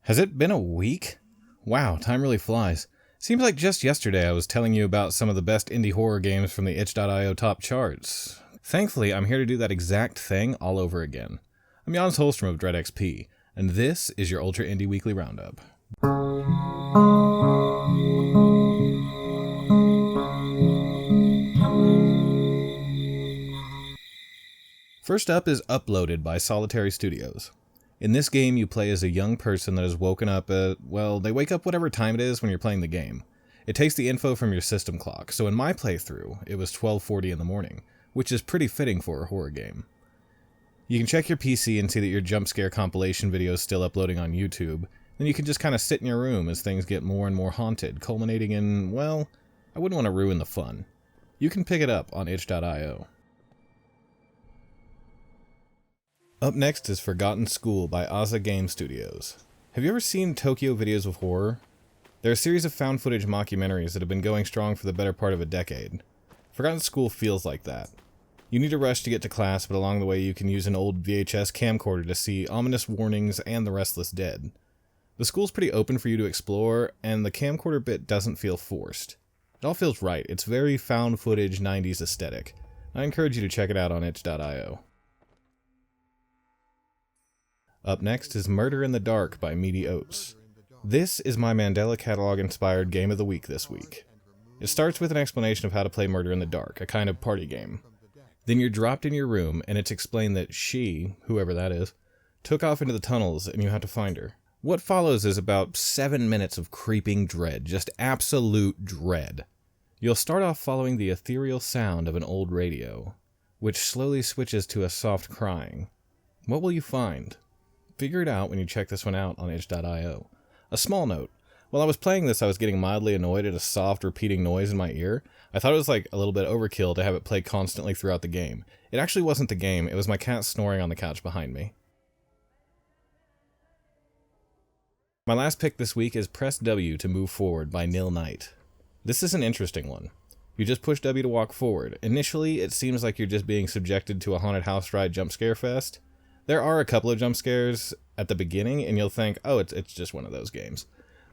Has it been a week? Wow, time really flies. Seems like just yesterday I was telling you about some of the best indie horror games from the itch.io top charts. Thankfully, I'm here to do that exact thing all over again. I'm Jan Holstrom of DreadXP, and this is your Ultra Indie Weekly Roundup. First up is Uploaded by Solitary Studios. In this game, you play as a young person that has woken up at, well, they wake up whatever time it is when you're playing the game. It takes the info from your system clock, so in my playthrough, it was 12:40 in the morning, which is pretty fitting for a horror game. You can check your PC and see that your jump scare compilation video is still uploading on YouTube, then you can just kind of sit in your room as things get more and more haunted, culminating in, well, I wouldn't want to ruin the fun. You can pick it up on itch.io. Up next is Forgotten School by Aza Game Studios. Have you ever seen Tokyo Videos of Horror? They're a series of found footage mockumentaries that have been going strong for the better part of a decade. Forgotten School feels like that. You need to rush to get to class, but along the way you can use an old VHS camcorder to see ominous warnings and the restless dead. The school's pretty open for you to explore, and the camcorder bit doesn't feel forced. It all feels right. It's very found footage 90s aesthetic. I encourage you to check it out on itch.io. Up next is Murder in the Dark by Meaty Oats. This is my Mandela Catalog-inspired game of the week this week. It starts with an explanation of how to play Murder in the Dark, a kind of party game. Then you're dropped in your room, and it's explained that she, whoever that is, took off into the tunnels, and you have to find her. What follows is about 7 minutes of creeping dread, just absolute dread. You'll start off following the ethereal sound of an old radio, which slowly switches to a soft crying. What will you find? Figure it out when you check this one out on itch.io. A small note. While I was playing this, I was getting mildly annoyed at a soft, repeating noise in my ear. I thought it was like a little bit overkill to have it play constantly throughout the game. It actually wasn't the game, it was my cat snoring on the couch behind me. My last pick this week is Press W to Move Forward by Nil Knight. This is an interesting one. You just push W to walk forward. Initially, it seems like you're just being subjected to a haunted house ride jump scare fest. There are a couple of jump scares at the beginning, and you'll think, oh, it's just one of those games.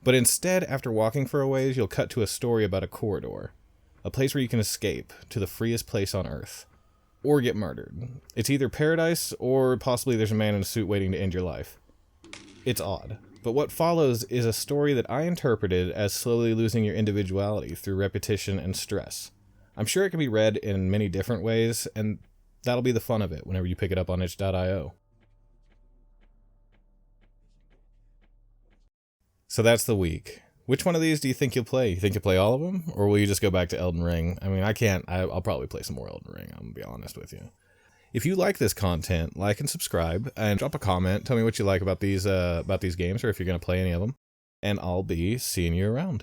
But instead, after walking for a ways, you'll cut to a story about a corridor. A place where you can escape to the freest place on Earth. Or get murdered. It's either paradise, or possibly there's a man in a suit waiting to end your life. It's odd. But what follows is a story that I interpreted as slowly losing your individuality through repetition and stress. I'm sure it can be read in many different ways, and that'll be the fun of it whenever you pick it up on itch.io. So that's the week. Which one of these do you think you'll play? You think you'll play all of them? Or will you just go back to Elden Ring? I mean, I'll probably play some more Elden Ring, I'm gonna be honest with you. If you like this content, like and subscribe, and drop a comment. Tell me what you like about these games, or if you're gonna play any of them. And I'll be seeing you around.